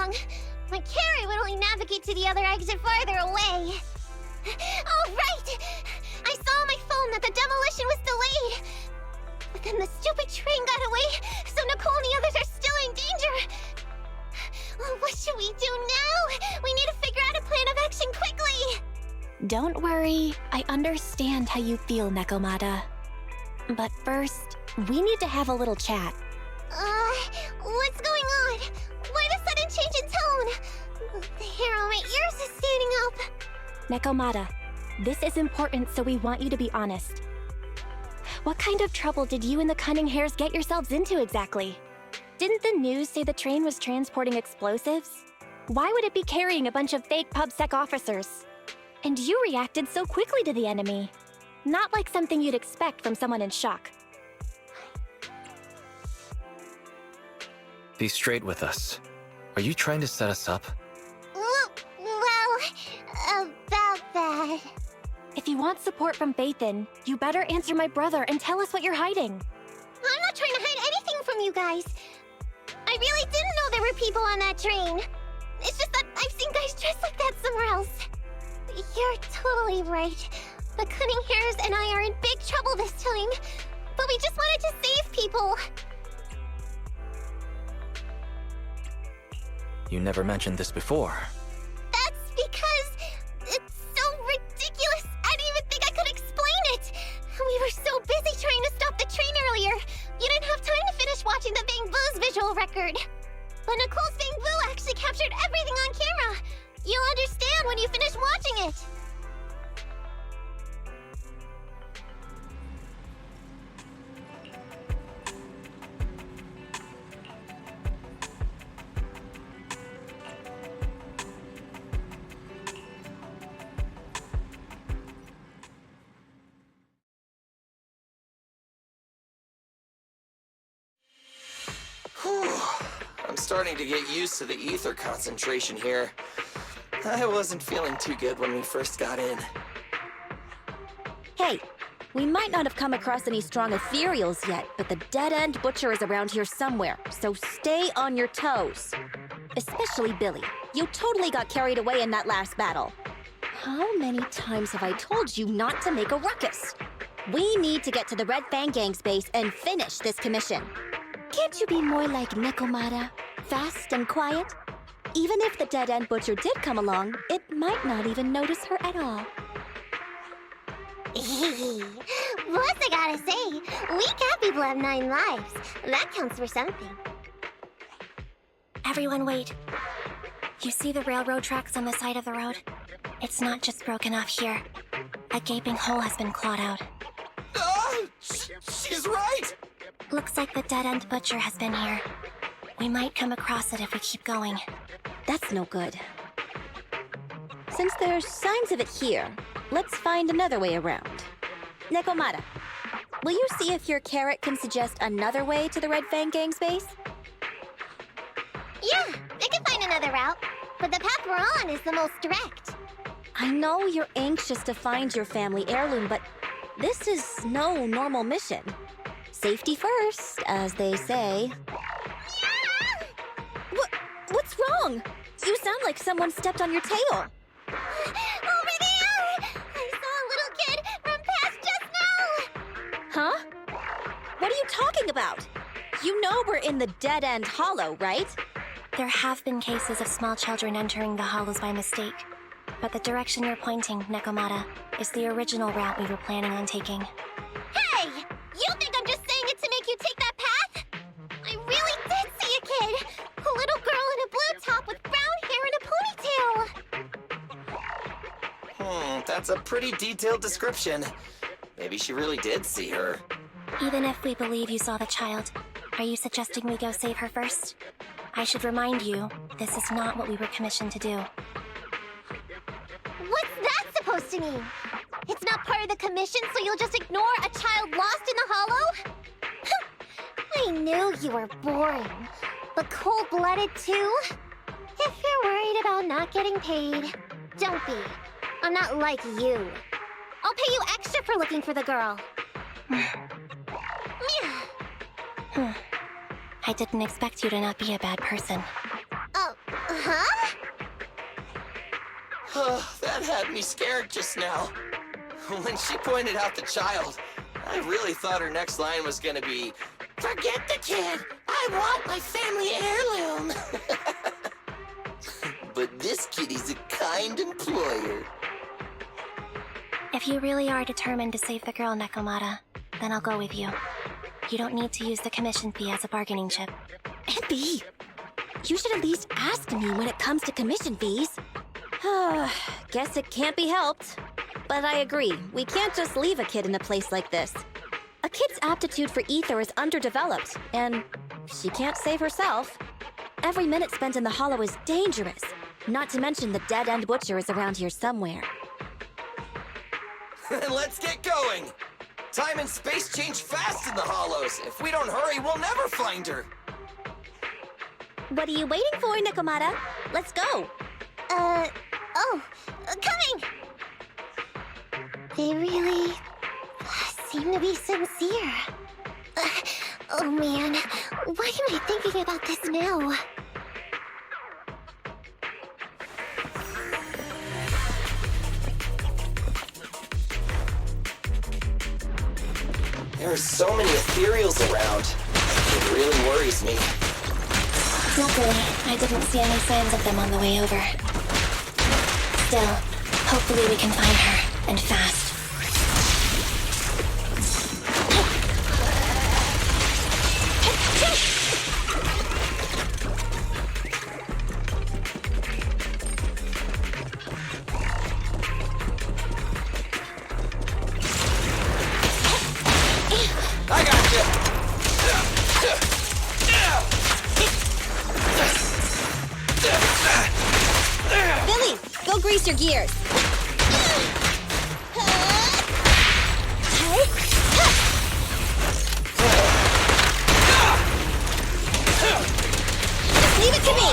wrong. My carrot would only navigate to the other exit farther away. Oh, right! I saw on my phone that the demolition was delayed. But then the stupid train got away, so Nicole and the others are still in danger. Oh, what should we do now? We need to figure out a plan of action quickly! Don't worry, I understand how you feel, Nekomata. But first, we need to have a little chat. What's going on? Why the sudden change in tone? The hair on my ears is standing up. Nekomata, this is important, so we want you to be honest. What kind of trouble did you and the Cunning Hares get yourselves into exactly? Didn't the news say the train was transporting explosives? Why would it be carrying a bunch of fake PubSec officers? And you reacted so quickly to the enemy. Not like something you'd expect from someone in shock. Be straight with us. Are you trying to set us up? Well, about that. If you want support from Phaethon, you better answer my brother and tell us what you're hiding. I'm not trying to hide anything from you guys. I really didn't know there were people on that train. It's just that I've seen guys dressed like that somewhere else. You're totally right. The Cunning Hares and I are in big trouble this time. But we just wanted to save people. You never mentioned this before. That's because it's so ridiculous. I didn't even think I could explain it. We were so busy trying to stop the train earlier. You didn't have time to finish watching the Bang Boo's visual record. But Nicole's Bang Boo actually captured everything on camera. You'll understand when you finish watching it. I'm starting to get used to the ether concentration here. I wasn't feeling too good when we first got in. Hey, we might not have come across any strong ethereals yet, but the dead-end butcher is around here somewhere, so stay on your toes. Especially Billy. You totally got carried away in that last battle. How many times have I told you not to make a ruckus? We need to get to the Red Fang Gang's base and finish this commission. Can't you be more like Nekomata? Fast and quiet? Even if the dead-end butcher did come along, it might not even notice her at all. Plus, I gotta say, we cat people have 9 lives. That counts for something. Everyone wait. You see the railroad tracks on the side of the road? It's not just broken off here. A gaping hole has been clawed out. She's right! Looks like the dead-end butcher has been here. We might come across it if we keep going. That's no good. Since there's signs of it here, let's find another way around. Nekomata, will you see if your carrot can suggest another way to the Red Fang Gang's base? Yeah, I can find another route, but the path we're on is the most direct. I know you're anxious to find your family heirloom, but this is no normal mission. Safety first, as they say. What's wrong? You sound like someone stepped on your tail. Over there! I saw a little kid run past just now! Huh? What are you talking about? You know we're in the dead-end hollow, right? There have been cases of small children entering the hollows by mistake. But the direction you're pointing, Nekomata, is the original route we were planning on taking. Hey! You think I'm just saying it to make you take that path? I really did see a kid! A little girl in a blue top with brown hair and a ponytail! That's a pretty detailed description. Maybe she really did see her. Even if we believe you saw the child, are you suggesting we go save her first? I should remind you, this is not what we were commissioned to do. What's that supposed to mean? It's not part of the commission, so you'll just ignore a child lost in the hollow? I knew you were boring, but cold-blooded too? If you're worried about not getting paid, don't be. I'm not like you. I'll pay you extra for looking for the girl. I didn't expect you to not be a bad person. Oh, Huh? That had me scared just now. When she pointed out the child, I really thought her next line was gonna be, "Forget the kid! I want my family heirloom!" But this kitty's a kind employer. If you really are determined to save the girl, Nekomata, then I'll go with you. You don't need to use the commission fee as a bargaining chip. Abby, you should at least ask me when it comes to commission fees. Guess it can't be helped. But I agree, we can't just leave a kid in a place like this. A kid's aptitude for ether is underdeveloped, and she can't save herself. Every minute spent in the hollow is dangerous, not to mention the dead-end butcher is around here somewhere. Let's get going! Time and space change fast in the hollows. If we don't hurry, we'll never find her. What are you waiting for, Nekomata? Let's go! Coming! They really seem to be sincere. Oh man, why am I thinking about this now? There are so many ethereals around. It really worries me. Luckily, I didn't see any signs of them on the way over. Still, hopefully we can find her, and fast. I got you! Billy, go grease your gears! Just leave it to me!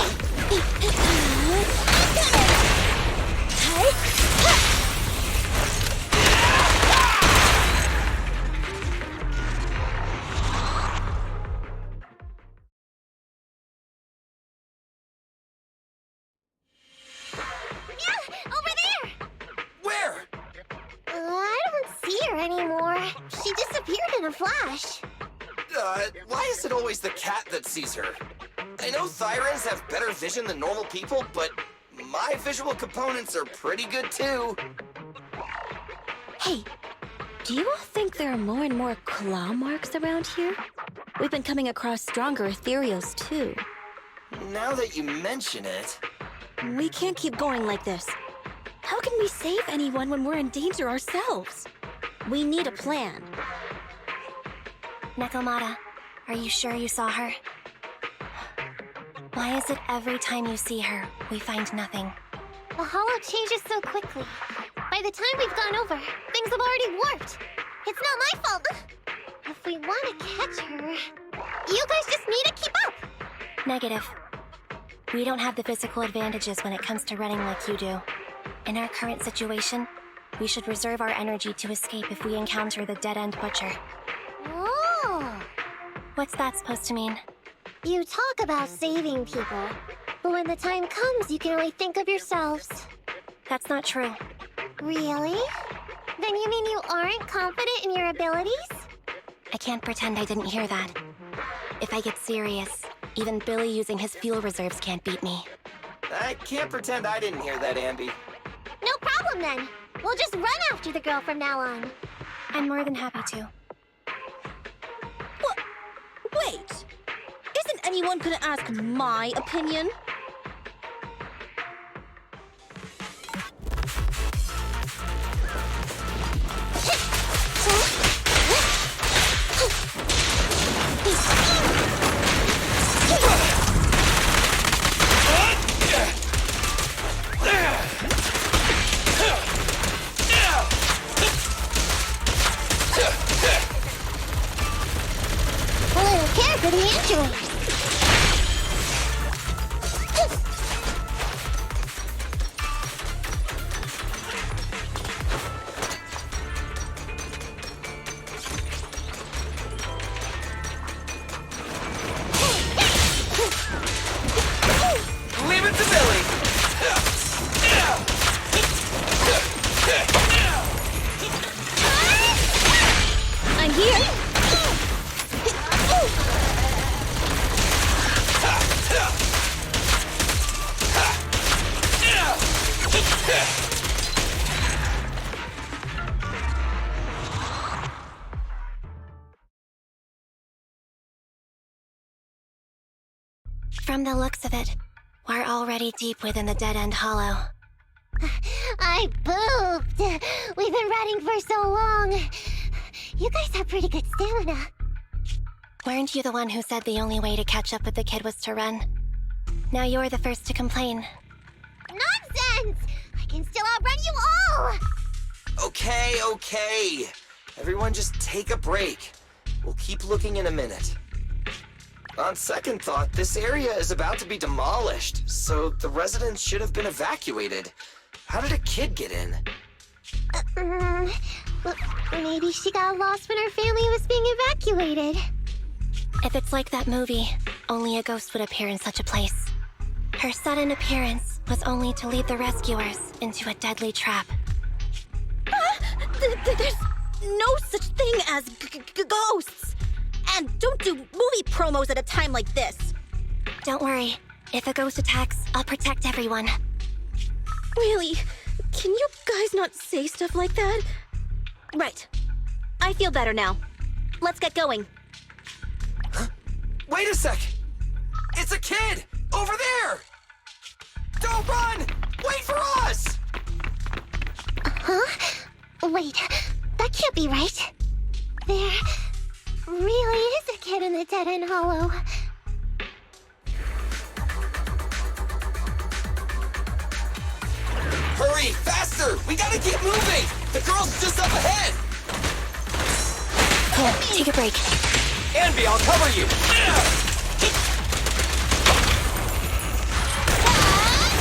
Over there! Where? I don't see her anymore. She disappeared in a flash. Why is it always the cat that sees her? I know Thyrans have better vision than normal people, but my visual components are pretty good too. Hey, do you all think there are more and more claw marks around here? We've been coming across stronger ethereals too. Now that you mention it... We can't keep going like this. How can we save anyone when we're in danger ourselves? We need a plan. Nekomata, are you sure you saw her? Why is it every time you see her, we find nothing? The hollow changes so quickly. By the time we've gone over, things have already warped. It's not my fault. If we want to catch her, you guys just need to keep up. Negative. We don't have the physical advantages when it comes to running like you do. In our current situation, we should reserve our energy to escape if we encounter the dead-end butcher. Oh! What's that supposed to mean? You talk about saving people, but when the time comes, you can only think of yourselves. That's not true. Really? Then you mean you aren't confident in your abilities? I can't pretend I didn't hear that. If I get serious, even Billy using his fuel reserves can't beat me. I can't pretend I didn't hear that, Ambi. No problem then. We'll just run after the girl from now on. I'm more than happy to. What? Wait! Isn't anyone gonna ask my opinion? A little care for the injury. Leave it to Billy! From the looks of it, we're already deep within the dead-end hollow. I pooped. We've been running for so long. You guys have pretty good stamina. Weren't you the one who said the only way to catch up with the kid was to run? Now you're the first to complain. Nonsense! I can still outrun you all! Okay. Everyone just take a break. We'll keep looking in a minute. On second thought, this area is about to be demolished, so the residents should have been evacuated. How did a kid get in? Maybe she got lost when her family was being evacuated. If it's like that movie, only a ghost would appear in such a place. Her sudden appearance was only to lead the rescuers into a deadly trap. There's no such thing as ghosts! And don't do movie promos at a time like this! Don't worry. If a ghost attacks, I'll protect everyone. Really? Can you guys not say stuff like that? Right. I feel better now. Let's get going. Wait a sec! It's a kid! Over there! Don't run! Wait for us! Huh? Wait, that can't be right. There really is a kid in the dead-end hollow. Hurry, faster! We gotta keep moving! The girl's just up ahead! Here, take a break. Anby, I'll cover you!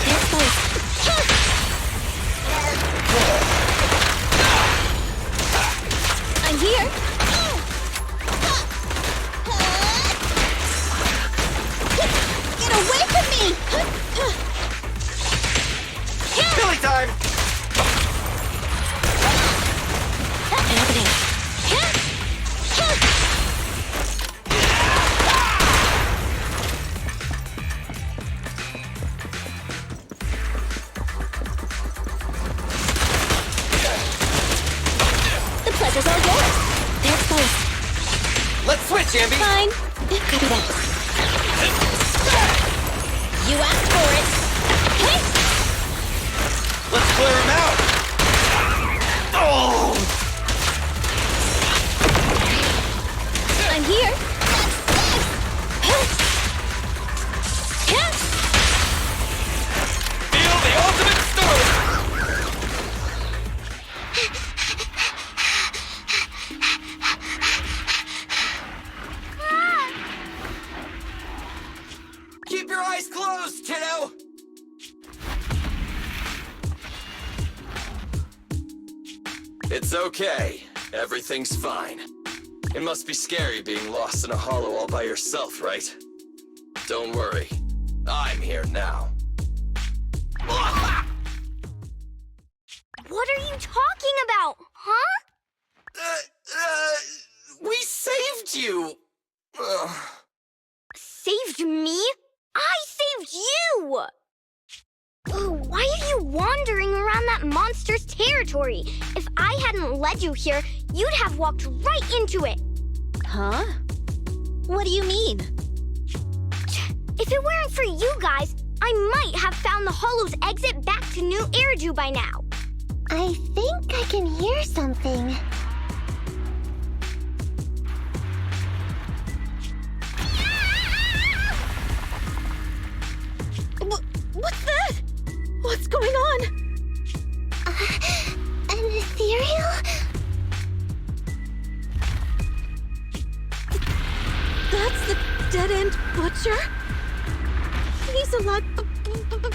There's both. I'm here! Get away from me! Billy time! Happening. The pleasure's all yours! There's both. Let's switch, Anby! Fine. Copy that. You asked for it. Hey! Let's clear him out! Oh! I'm here. Feel the ultimate storm! Keep your eyes closed, kiddo! It's okay. Everything's fine. It must be scary being lost in a hollow all by yourself, right? Don't worry. I'm here now. What are you talking about, huh? We saved you! Saved me? I saved you! Why are you wandering around that monster's territory? If I hadn't led you here, you'd have walked right into it. Huh? What do you mean? If it weren't for you guys, I might have found the Hollow's exit back to New Eridu by now. I think I can hear something. What's that? What's going on? An ethereal? That's the dead-end butcher? He's a lot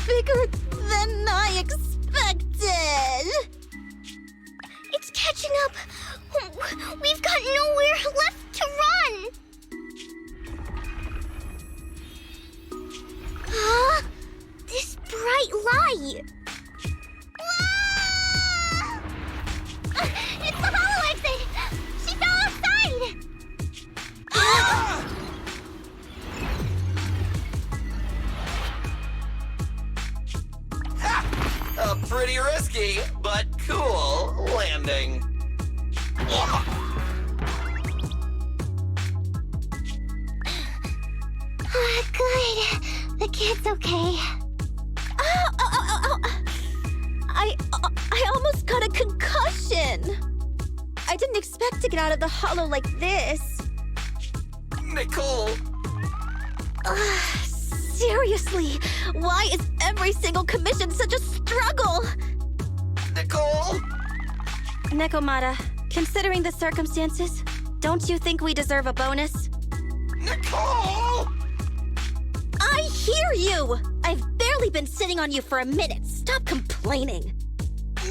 bigger than I expected. It's catching up. We've got nowhere left to run. Huh? This bright light. Ah! It's the hollow exit. She fell outside. Ah! A pretty risky, but cool landing. Good. It's okay. Ow, ow, ow, ow, ow. I almost got a concussion. I didn't expect to get out of the hollow like this. Nicole! Seriously, why is every single commission such a struggle? Nicole! Nekomata, considering the circumstances, don't you think we deserve a bonus? Nicole! I hear you! I've barely been sitting on you for a minute. Stop complaining.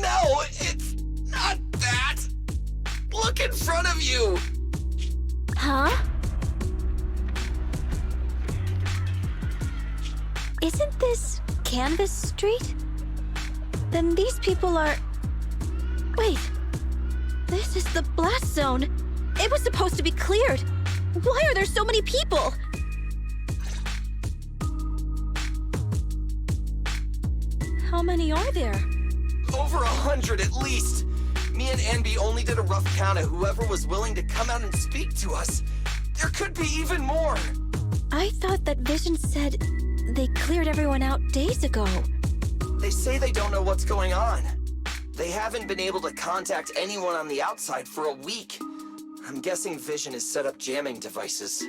No, it's not that! Look in front of you! Huh? Isn't this Canvas Street? Then these people are... Wait. This is the blast zone. It was supposed to be cleared. Why are there so many people? How many are there? Over 100 at least! Me and Anby only did a rough count of whoever was willing to come out and speak to us. There could be even more! I thought that Vision said they cleared everyone out days ago. They say they don't know what's going on. They haven't been able to contact anyone on the outside for a week. I'm guessing Vision has set up jamming devices.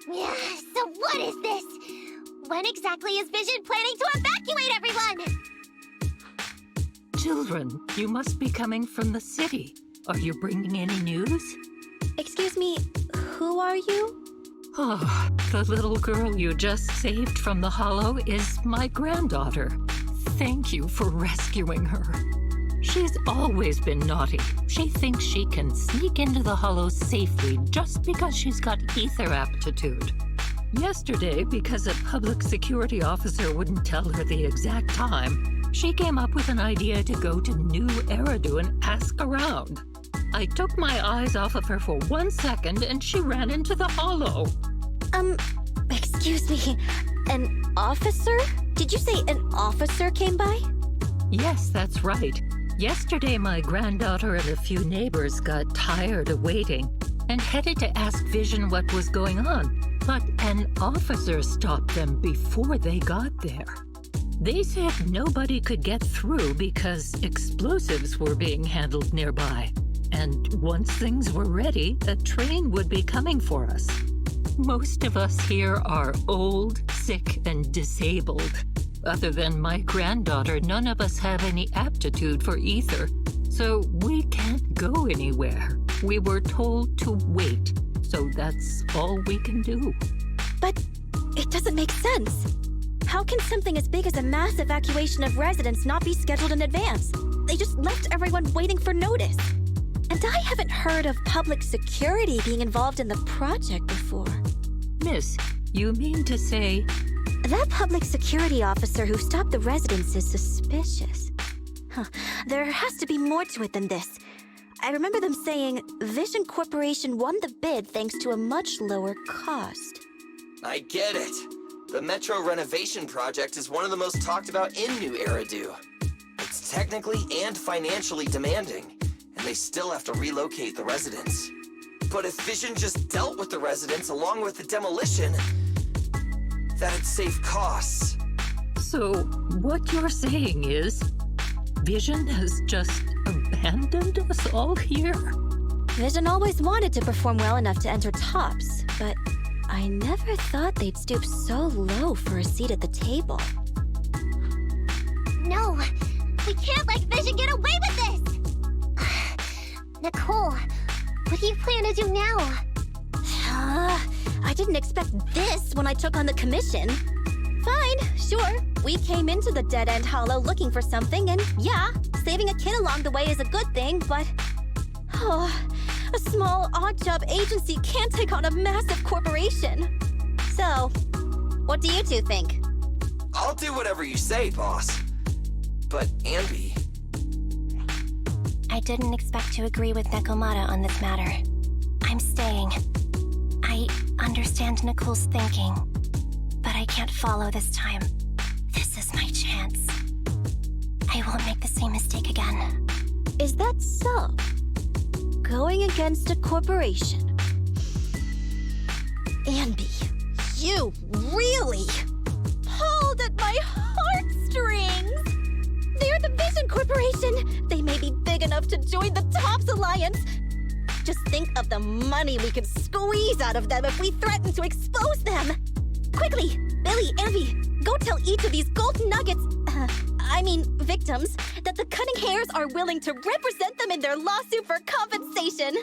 Yeah, so what is this? When exactly is Vision planning to evacuate everyone? Children, you must be coming from the city. Are you bringing any news? Excuse me, who are you? Oh, the little girl you just saved from the hollow is my granddaughter. Thank you for rescuing her. She's always been naughty. She thinks she can sneak into the hollow safely just because she's got ether aptitude. Yesterday, because a public security officer wouldn't tell her the exact time, she came up with an idea to go to New Eridu and ask around. I took my eyes off of her for 1 second and she ran into the hollow. Excuse me, an officer? Did you say an officer came by? Yes, that's right. Yesterday, my granddaughter and a few neighbors got tired of waiting and headed to ask Vision what was going on, but an officer stopped them before they got there. They said nobody could get through because explosives were being handled nearby, and once things were ready, a train would be coming for us. Most of us here are old, sick, and disabled. Other than my granddaughter, none of us have any aptitude for ether, so we can't go anywhere. We were told to wait, so that's all we can do. But it doesn't make sense. How can something as big as a mass evacuation of residents not be scheduled in advance? They just left everyone waiting for notice. And I haven't heard of public security being involved in the project before. Miss, you mean to say... That public security officer who stopped the residents is suspicious. There has to be more to it than this. I remember them saying Vision Corporation won the bid thanks to a much lower cost. I get it. The Metro renovation project is one of the most talked about in New Eridu. It's technically and financially demanding, and they still have to relocate the residents. But if Vision just dealt with the residents along with the demolition, that'd save costs. So, what you're saying is, Vision has just abandoned us all here? Vision always wanted to perform well enough to enter tops, but I never thought they'd stoop so low for a seat at the table. No, we can't let Vision get away with this! Nicole, what do you plan to do now? I didn't expect this when I took on the commission. Fine, sure. We came into the dead-end hollow looking for something, and yeah, saving a kid along the way is a good thing, but... a small, odd-job agency can't take on a massive corporation. So, what do you two think? I'll do whatever you say, boss. But Anby... I didn't expect to agree with Nekomata on this matter. I'm staying. I understand Nicole's thinking, but I can't follow this time. This is my chance. I won't make the same mistake again. Is that so? Going against a corporation? Anby, You really pulled at my heartstrings. They're the Vision Corporation. They may be big enough to join the Tops Alliance. Just think of the money we could squeeze out of them if we threaten to expose them. Quickly, Billy, Ambi, go tell each of these gold nuggets, victims, that the Cunning Hares are willing to represent them in their lawsuit for compensation.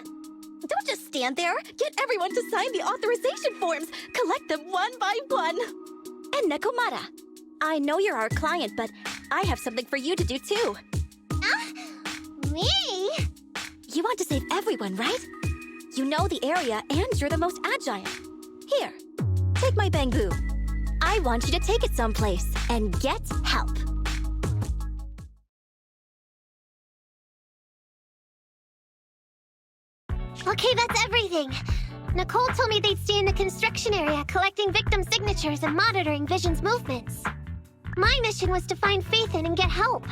Don't just stand there. Get everyone to sign the authorization forms. Collect them one by one. And Nekomiya, I know you're our client, but I have something for you to do too. Me? You want to save everyone, right? You know the area and you're the most agile. Here, take my bamboo. I want you to take it someplace and get help. Okay, that's everything. Nicole told me they'd stay in the construction area collecting victim signatures and monitoring Vision's movements. My mission was to find Faithin and get help.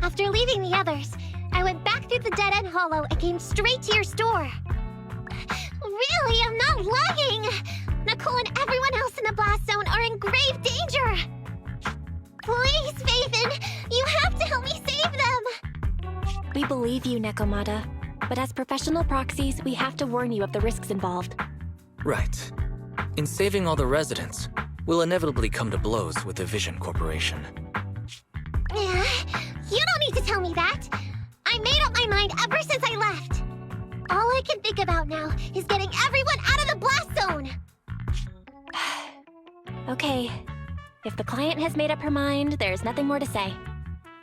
After leaving the others, I went back through the dead-end hollow and came straight to your store. Really, I'm not lying! Nicole and everyone else in the blast zone are in grave danger! Please, Faithin, you have to help me save them! We believe you, Nekomiya. But as professional proxies, we have to warn you of the risks involved. Right. In saving all the residents, we'll inevitably come to blows with the Vision Corporation. Yeah, you don't need to tell me that. I made up my mind ever since I left. All I can think about now is getting everyone out of the blast zone. Okay. If the client has made up her mind, there's nothing more to say.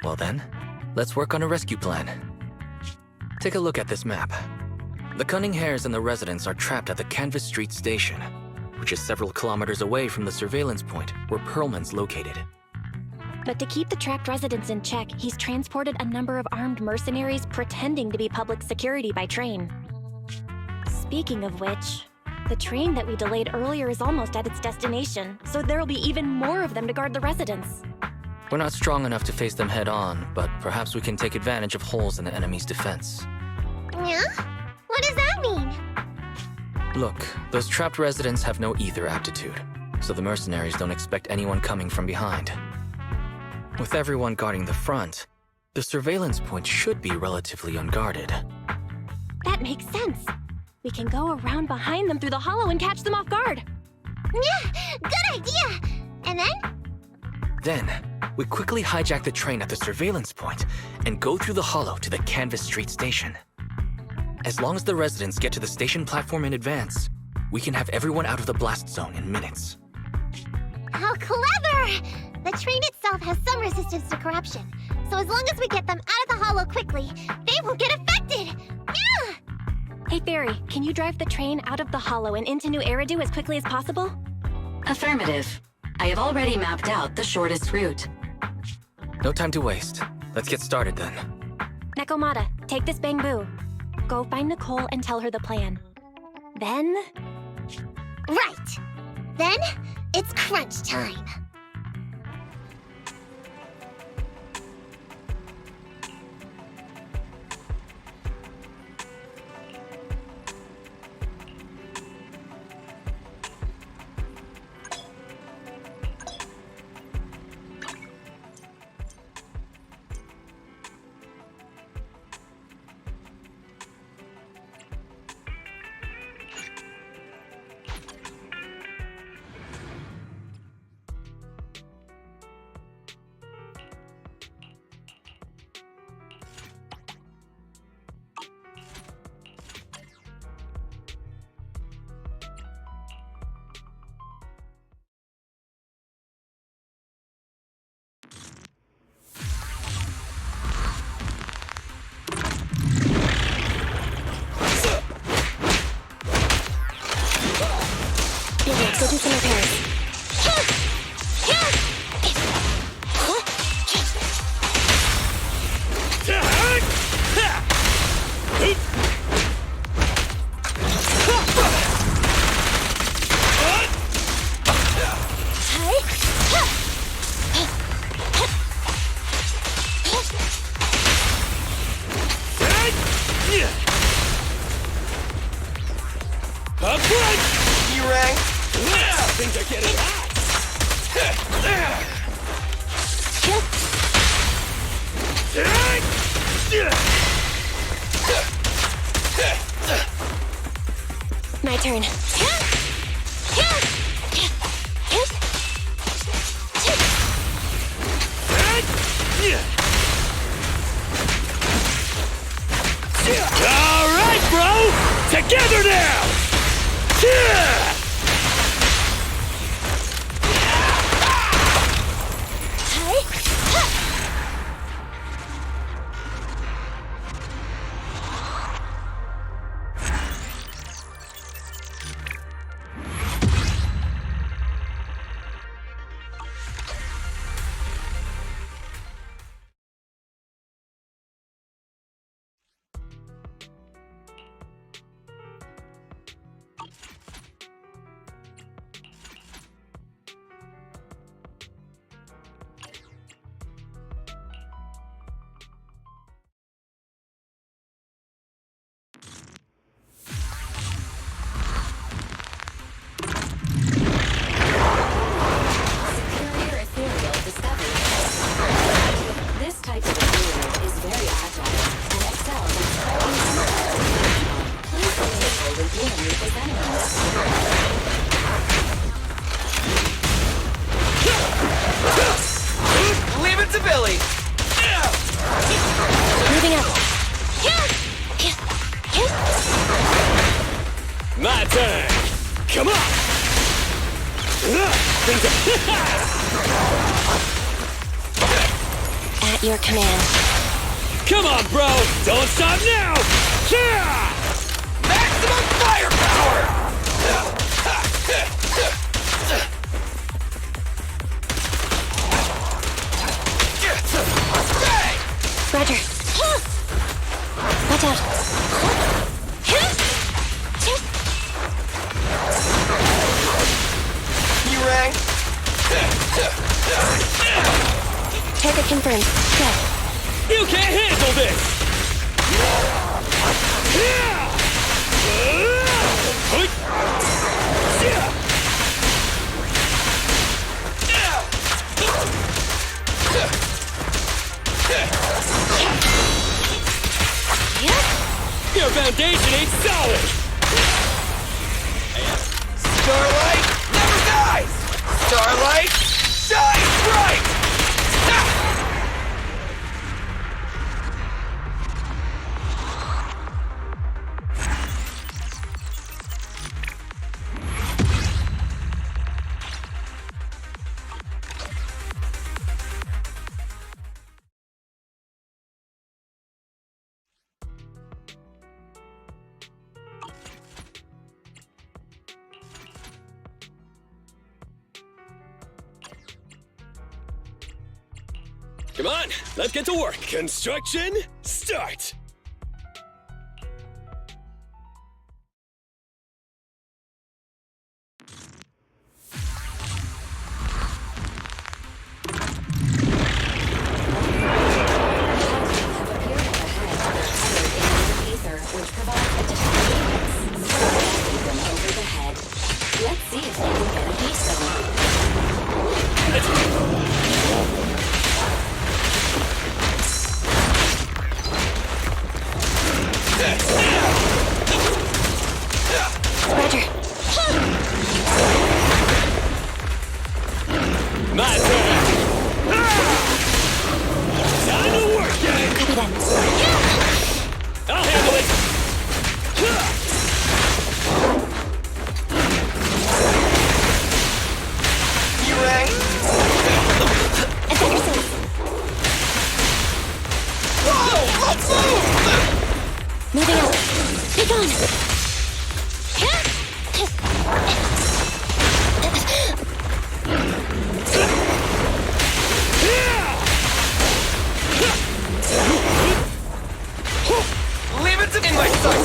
Well then, let's work on a rescue plan. Take a look at this map. The Cunning Hares and the residents are trapped at the Canvas Street station, which is several kilometers away from the surveillance point where Perlman's located. But to keep the trapped residents in check, he's transported a number of armed mercenaries pretending to be public security by train. Speaking of which, the train that we delayed earlier is almost at its destination, so there'll be even more of them to guard the residents. We're not strong enough to face them head-on, but perhaps we can take advantage of holes in the enemy's defense. Yeah? What does that mean? Look, those trapped residents have no ether aptitude, so the mercenaries don't expect anyone coming from behind. With everyone guarding the front, the surveillance point should be relatively unguarded. That makes sense. We can go around behind them through the hollow and catch them off guard. Yeah, good idea! And then? Then, we quickly hijack the train at the surveillance point and go through the hollow to the Canvas Street station. As long as the residents get to the station platform in advance, we can have everyone out of the blast zone in minutes. How clever! The train itself has some resistance to corruption, so as long as we get them out of the hollow quickly, they won't get affected! Yeah! Hey, Fairy, can you drive the train out of the hollow and into New Eridu as quickly as possible? Affirmative. I have already mapped out the shortest route. No time to waste. Let's get started then. Nekomiya, take this bamboo. Go find Nicole and tell her the plan. Then... Right! Then, it's crunch time. Go do some repairs. You rang? Things are getting hot! My turn. All right, bro! Together now! Superior ethereal discovered. This type of ethereal is very agile and excels in spreading energy. Please be careful when dealing with this enemy. Leave it to Billy. Moving up. My turn! Come on! Things At your command. Come on, bro! Don't stop now! Maximum firepower! Roger. Watch out. You rang? Target confirmed. Go. You can't handle this! Your foundation ain't solid! Starlight never dies! Starlight shines bright! Come on, let's get to work. Construction, start! Which provides additional units. Stacking them over the head. Let's see if you can get a piece of them. Roger. My turn! Time to work, gang! Copy that. I'll handle it! You rang? Whoa! Let's move! Moving up. Be gone. Leave it to me, my son!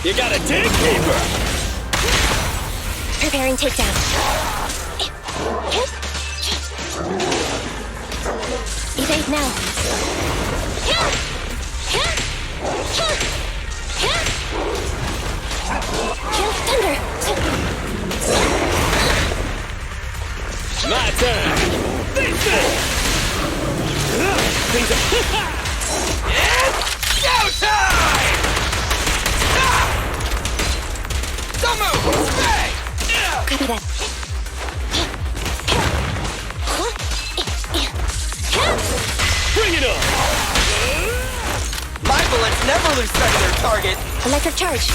You got a dig keeper! Preparing takedown. Evade now. My turn! Face it! Things are... It's showtime! Don't move! Stay! Copy that. Bring it on! My bullets never lose sight of their target. Electric charge.